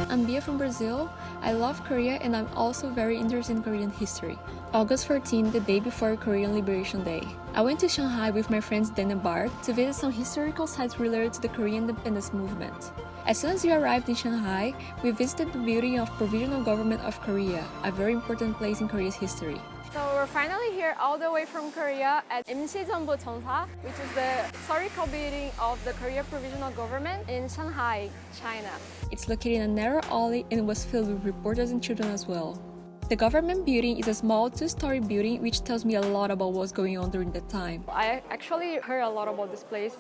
I'm Bia from Brazil. I love Korea and I'm also very interested in Korean history. August 14, the day before Korean Liberation Day. I went to Shanghai with my friends Den and Bart to visit some historical sites related to the Korean independence movement. As soon as we arrived in Shanghai, we visited the building of Provisional Government of Korea, a very important place in Korea's history. So we're finally here all the way from Korea at 임시정부 전사, which is the historical building of the Korea Provisional Government in Shanghai, China. It's located in a narrow alley and was filled with reporters and children as well. The government building is a small two-story building which tells me a lot about what's going on during that time. I actually heard a lot about this place,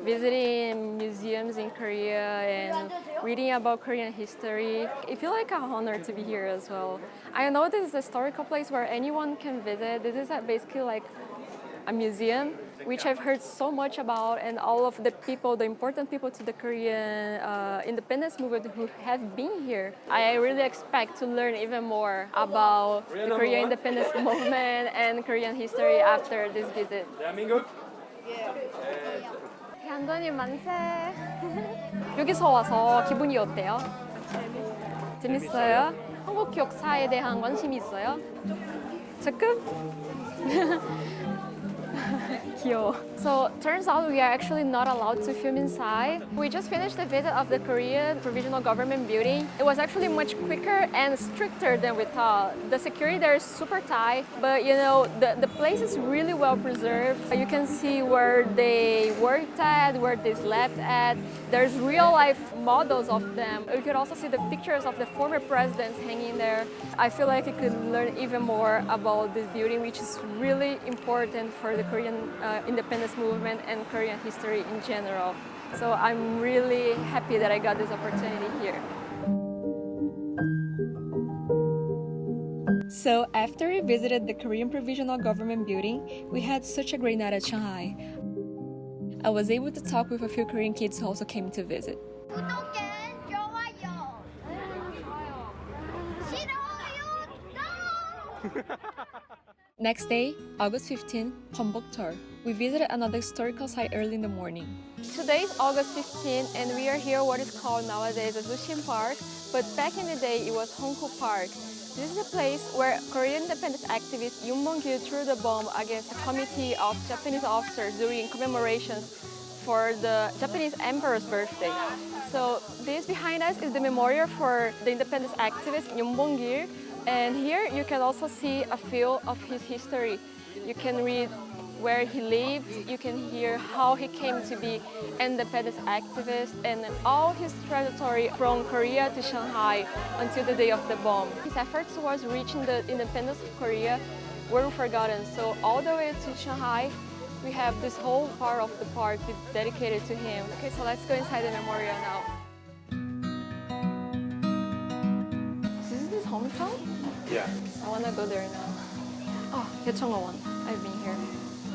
visiting museums in Korea and reading about Korean history. I feel like an honor to be here as well. I know this is a historical place where anyone can visit. This is basically like a museum, which I've heard so much about, and all of the people, the important people to the Korean independence movement who have been here. I really expect to learn even more about the Korean independence movement and Korean history after this visit. 대한민국 대한독립만세. 여기서 와서 기분이 어때요? 재밌어요? 한국 역사에 대한 관심이 있어요? 조금? 귀여워. So turns out we are actually not allowed to film inside. We just finished the visit of the Korean Provisional Government building. It was actually much quicker and stricter than we thought. The security there is super tight, but you know, the place is really well preserved. You can see where they worked at, where they slept at. There's real life models of them. You could also see the pictures of the former presidents hanging there. I feel like you could learn even more about this building, which is really important for the Korean independence movement and Korean history in general. So I'm really happy that I got this opportunity here. So after we visited the Korean Provisional Government building, we had such a great night at Shanghai. I was able to talk with a few Korean kids who also came to visit. Next day, August 15, 광복절. We visited another historical site early in the morning. Today is August 15 and we are here what is called nowadays the Zushin Park, but back in the day it was Honghu Park. This is a place where Korean independence activist Yoon Bong-gil threw the bomb against a committee of Japanese officers during commemorations for the Japanese emperor's birthday. So this behind us is the memorial for the independence activist Yoon Bong-gil. And here you can also see a feel of his history. You can read where he lived, you can hear how he came to be independence activist and all his trajectory from Korea to Shanghai until the day of the bomb. His efforts towards reaching the independence of Korea weren't forgotten. So all the way to Shanghai, we have this whole part of the park dedicated to him. Okay, so let's go inside the memorial now. Is this hometown? Yeah. I want to go there now. Oh, Yecheongewan. I've been here.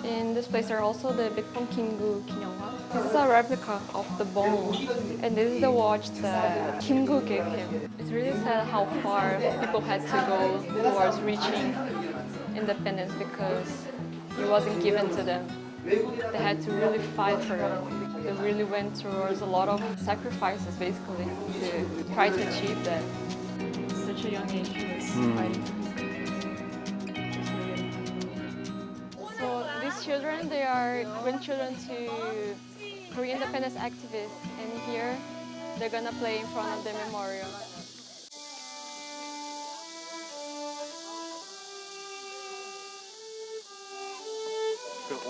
In this place, there are also the Bigpong Kim-gu 기념관. This is a replica of the bomb, and this is the watch that Kim-gu gave him. It's really sad how far people had to go towards reaching independence because it wasn't given to them. They had to really fight for it. They really went towards a lot of sacrifices, basically, to try to achieve that. Such a young age, he was fighting. So these children, they are grandchildren to Korean independence activists, and here they're gonna play in front of the memorial.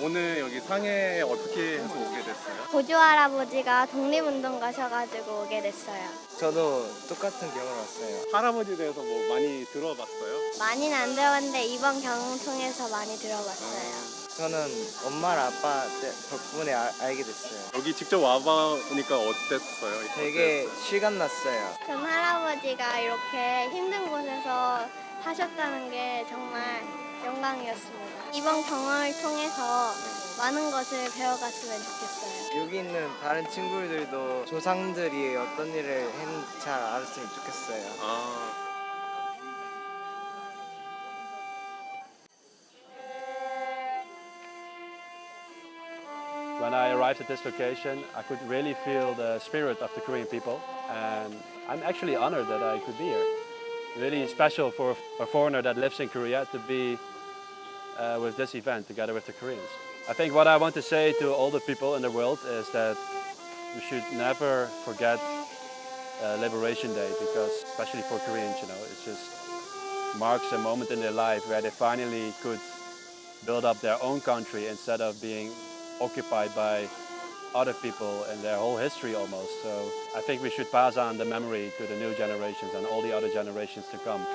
오늘 여기 상해에 어떻게 해서 오게 됐어요? 고조 할아버지가 독립운동 가셔가지고 오게 됐어요. 저도 똑같은 경우로 왔어요. 할아버지에 대해서 뭐 많이 들어봤어요? 많이는 안 들어봤는데 이번 경험 통해서 많이 들어봤어요. 저는 엄마랑 아빠 덕분에 알게 됐어요. 여기 직접 와보니까 어땠어요? 되게 실감났어요. 전 할아버지가 이렇게 힘든 곳에서 사셨다는 게 정말 영광이었습니다. 이번 경험을 통해서 많은 것을 배워갔으면 좋겠어요. 여기 있는 다른 친구들도 조상들이 어떤 일을 했는지 잘 알았으면 좋겠어요. When I arrived at this location, I could really feel the spirit of the Korean people, and I'm actually honored that I could be here. Really special for a foreigner that lives in Korea to be with this event together with the Koreans. I think what I want to say to all the people in the world is that we should never forget Liberation Day, because especially for Koreans, you know, it just marks a moment in their life where they finally could build up their own country instead of being occupied by other people and their whole history almost. So I think we should pass on the memory to the new generations and all the other generations to come.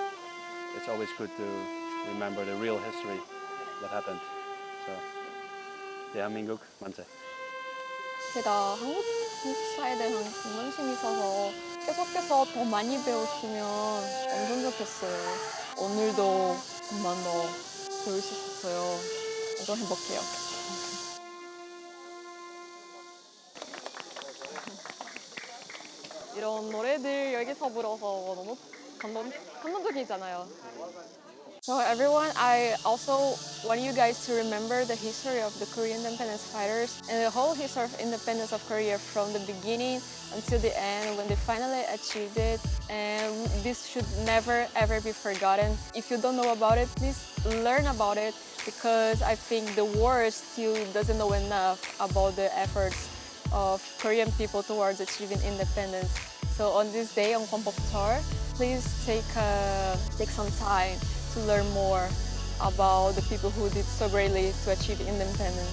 It's always good to remember the real history that happened. So, 대한민국만세. 제가 한국 사에 대한 경관심이 있어서 계속해서 더 많이 배웠으면 엄청 좋겠어요. 오늘도 좀만 더 배울 수 있었어요. 엄청 행복해요. 이런 노래들 여기서 불어서 너무 감동적이잖아요. So everyone, I also want you guys to remember the history of the Korean independence fighters and the whole history of independence of Korea from the beginning until the end when they finally achieved it. And this should never ever be forgotten. If you don't know about it, please learn about it, because I think the world still doesn't know enough about the efforts of Korean people towards achieving independence. So on this day, on 광복절, please take some time to learn more about the people who did so greatly to achieve independence.